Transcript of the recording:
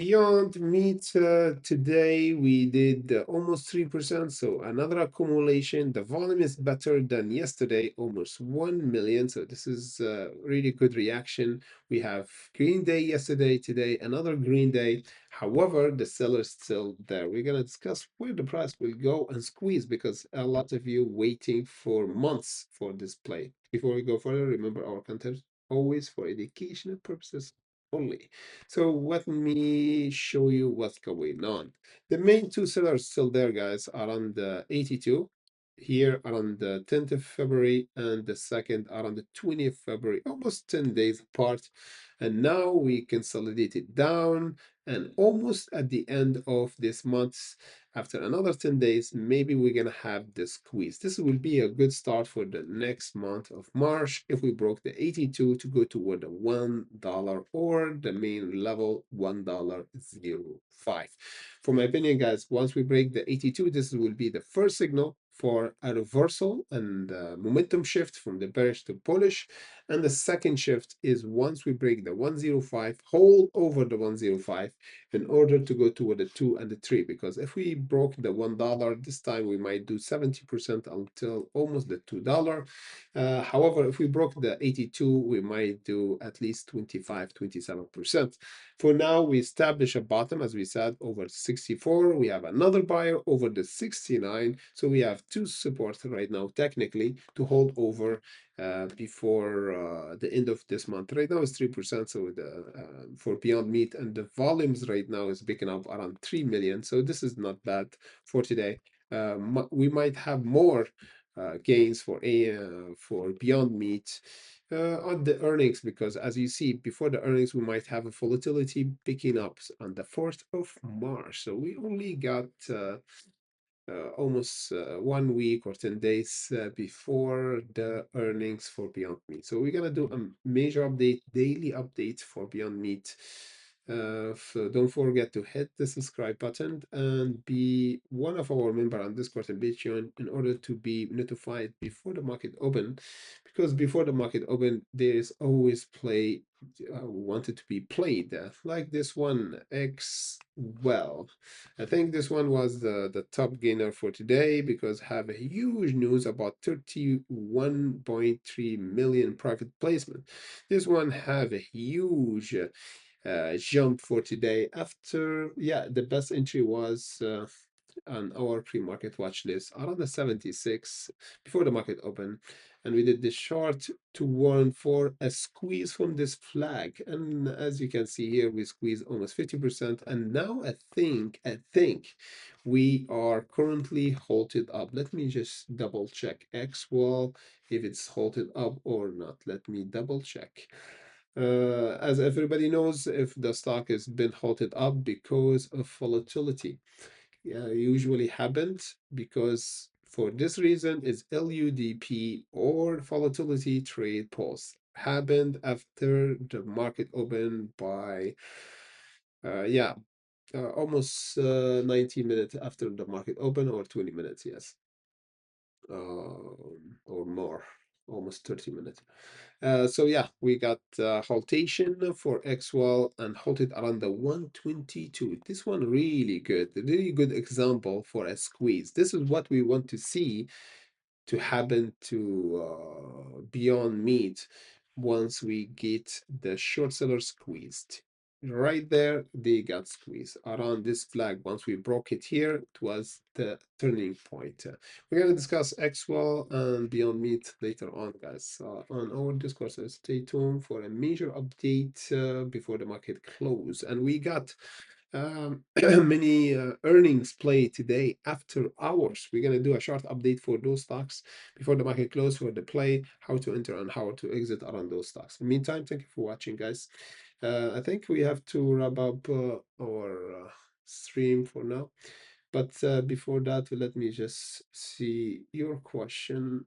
Beyond meat, today we did almost 3%, so another accumulation. The volume is better than yesterday, almost 1 million. So this is really good reaction. We have green day yesterday, today another green day. However, the seller is still there. We're gonna discuss where the price will go and squeeze because a lot of you waiting for months for this play. Before we go further, remember our content always for educational purposes only. So let me show you what's going on. The main two sellers still there, guys, are on the 82. Here around the 10th of February and the second around the 20th of February, almost 10 days apart. And now we consolidated down and almost at the end of this month, after another 10 days, maybe we're gonna have the squeeze. This will be a good start for the next month of March if we broke the 82 to go toward the $1 or the main level $1.05. For my opinion, guys, once we break the 82, this will be the first signal for a reversal and momentum shift from the bearish to bullish. And the second shift is once we break the 105, hold over the 105 in order to go toward the 2 and the 3. Because if we broke the $1, this time we might do 70% until almost the $2. However, if we broke the 82, we might do at least 25, 27%. For now, we establish a bottom, as we said, over 64. We have another buyer over the 69. So we have two supports right now, technically, to hold over before the end of this month. Right now it's 3%, so for Beyond Meat, and the volumes right now is picking up around 3 million. So this is not bad for today. We might have more gains for Beyond Meat on the earnings, because as you see before the earnings we might have a volatility picking up on the 4th of March. So we only got almost 1 week or 10 days before the earnings for Beyond Meat. So we're gonna do a major update, daily update for Beyond Meat. So don't forget to hit the subscribe button and be one of our member on Discord and Patreon in order to be notified before the market open, because before the market open there is always play wanted to be played, like this one X well. I think this one was the top gainer for today because have a huge news about 31.3 million private placement. This one have a huge jump for today after, yeah, the best entry was on our pre-market watch list around the 76 before the market opened, and we did this short to warn for a squeeze from this flag. And as you can see here, we squeezed almost 50%, and now I think we are currently halted up. Let me just double check XWall if it's halted up or not. Let me double check. As everybody knows, if the stock has been halted up because of volatility, usually happens because for this reason is LUDP or volatility trade pulse happened after the market opened by yeah, almost 90 minutes after the market open, or 20 minutes, yes, or more, almost 30 minutes. So yeah, we got haltation for XWell and halted around the 122. This one really good example for a squeeze. This is what we want to see to happen to Beyond Meat once we get the short seller squeezed. Right there, they got squeezed around this flag. Once we broke it here, it was the turning point. We're going to discuss XWell and Beyond Meat later on, guys, on our Discord. So stay tuned for a major update before the market close. And we got many earnings play today after hours. We're going to do a short update for those stocks before the market close for the play, how to enter and how to exit around those stocks. In the meantime, thank you for watching, guys. I think we have to wrap up our stream for now. But before that, let me just see your question.